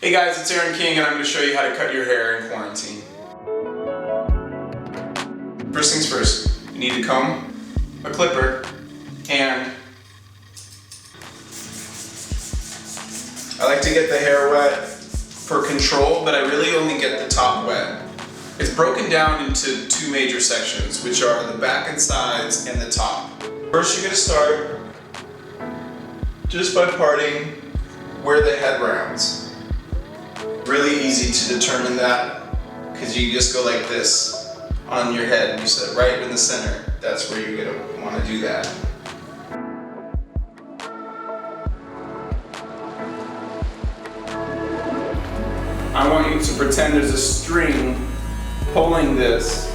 Hey guys, it's Aaron King and I'm going to show you how to cut your hair in quarantine. First things first, you need a comb, a clipper, and I like to get the hair wet for control, but I really only get the top wet. It's broken down into two major sections, which are the back and sides and the top. First you're going to start just by parting where the head rounds. Really easy to determine that because you just go like this on your head and you set it right in the center. That's where you're going to want to do that. I want you to pretend there's a string pulling this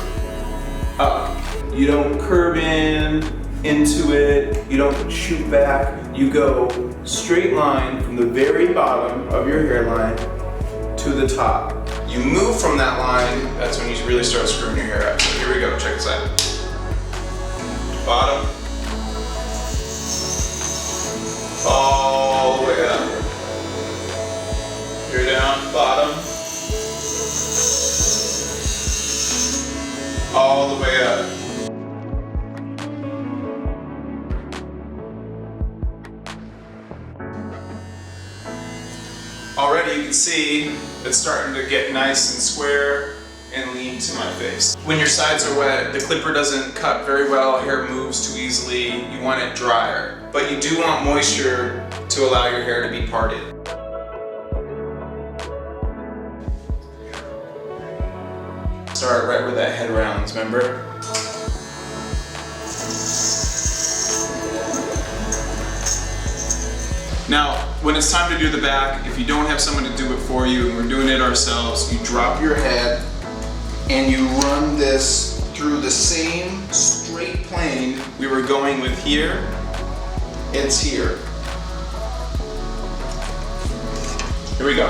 up. You don't curve into it, you don't shoot back, you go straight line from the very bottom of your hairline to the top. You move from that line, that's when you really start screwing your hair up. So here we go, check this out. Bottom, all the way up. Here down, bottom, all the way up. Already you can see it's starting to get nice and square and lean to my face. When your sides are wet, the clipper doesn't cut very well, hair moves too easily, you want it drier. But you do want moisture to allow your hair to be parted. Start right where that head rounds, remember? Now, when it's time to do the back, if you don't have someone to do it for you, and we're doing it ourselves, you drop your head and you run this through the same straight plane we were going with here. It's here. Here we go.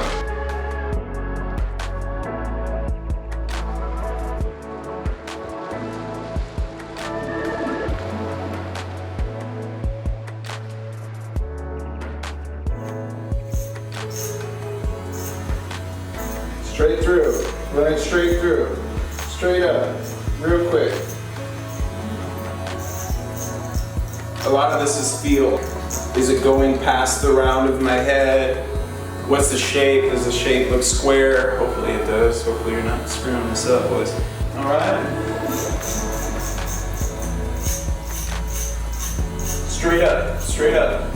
Straight through, run it straight through, straight up, real quick. A lot of this is feel. Is it going past the round of my head? What's the shape? Does the shape look square? Hopefully it does. Hopefully you're not screwing this up, boys. All right. Straight up, straight up.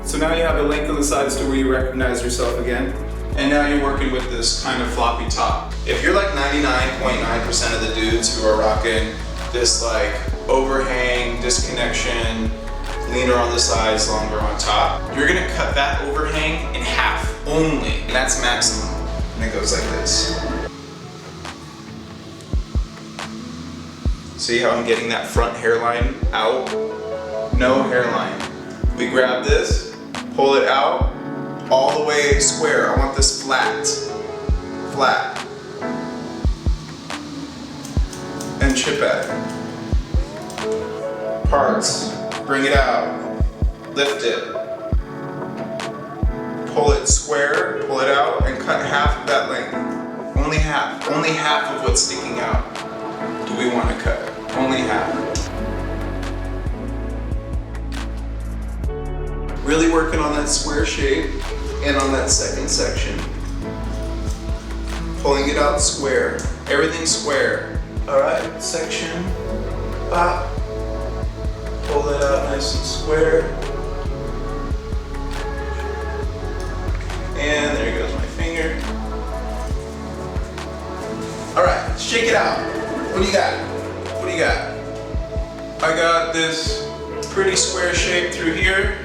So now you have the length on the sides to where you recognize yourself again. And now you're working with this kind of floppy top. If you're like 99.9% of the dudes who are rocking this like overhang, disconnection, leaner on the sides, longer on top, you're gonna cut that overhang in half only. And that's maximum. And it goes like this. See how I'm getting that front hairline out? No hairline. We grab this, pull it out, all the way square. I want this flat, flat. And chip at it. Parts, bring it out, lift it. Pull it square, pull it out, and cut half of that length. Only half of what's sticking out do we want to cut, only half. Really working on that square shape and on that second section. Pulling it out square. Everything square. Alright, section. Pop. Pull that out nice and square. And there goes my finger. Alright, shake it out. What do you got? What do you got? I got this pretty square shape through here.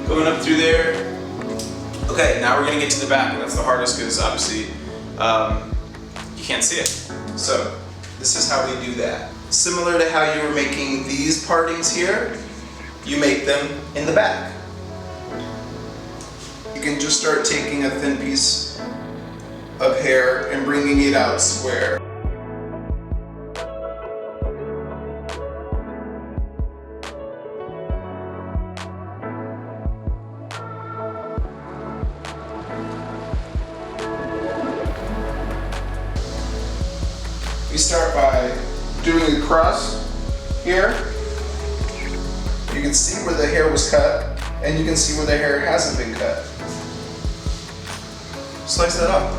Going up through there. Okay, now we're gonna get to the back, and that's the hardest because obviously you can't see it. So this is how we do that. Similar to how you were making these partings here, you make them in the back. You can just start taking a thin piece of hair and bringing it out square. You start by doing a crust here. You can see where the hair was cut, and you can see where the hair hasn't been cut. Slice that up.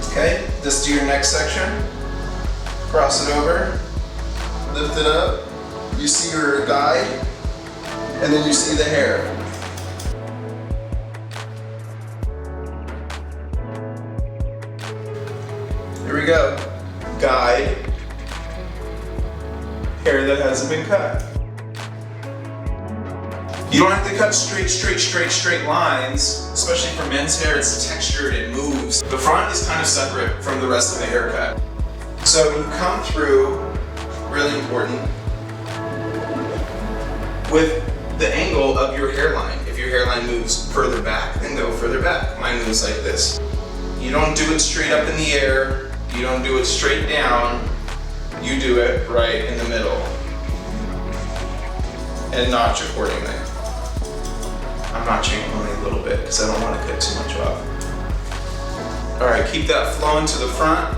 Okay, just do your next section. Cross it over, lift it up. You see your guide, and then you see the hair. Here we go. Guide. Hair that hasn't been cut. You don't have to cut straight lines, especially for men's hair. It's textured, it moves. The front is kind of separate from the rest of the haircut. So you come through, really important, with the angle of your hairline. If your hairline moves further back, then go further back. Mine moves like this. You don't do it straight up in the air. You don't do it straight down. You do it right in the middle. And notch accordingly. I'm notching only a little bit because I don't want to cut too much off. All right, keep that flowing to the front.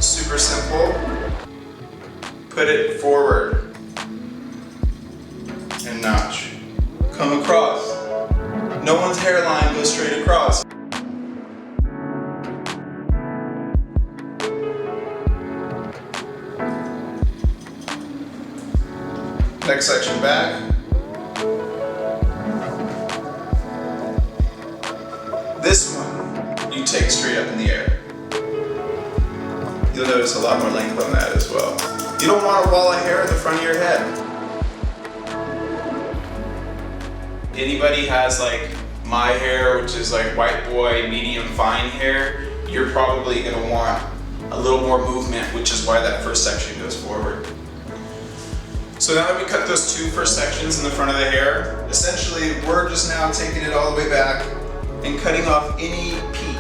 Super simple. Put it forward and notch. Come across. No one's hairline goes straight across. Next section back. This one, you take straight up in the air. You'll notice a lot more length on that as well. You don't want a wall of hair in the front of your head. Anybody has like my hair, which is like white boy, medium fine hair, you're probably gonna want a little more movement, which is why that first section goes forward. So now that we cut those two first sections in the front of the hair, essentially we're just now taking it all the way back and cutting off any peak.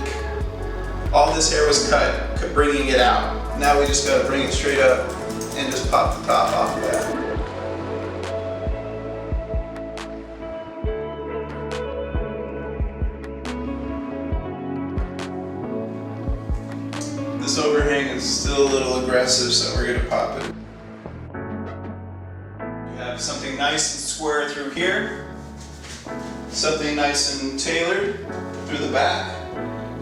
All this hair was cut, bringing it out. Now we just gotta bring it straight up and just pop the top off of that. This overhang is still a little aggressive, so we're gonna pop it. You have something nice and square through here, something nice and tailored through the back,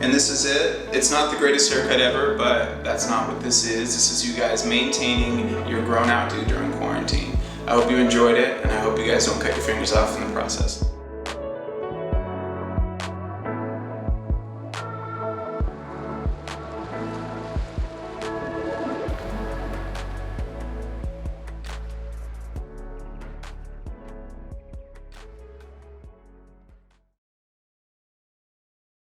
and this is it. It's not the greatest haircut ever, but that's not what this is. This is you guys maintaining your grown out dude during quarantine. I hope you enjoyed it, and I hope you guys don't cut your fingers off in the process.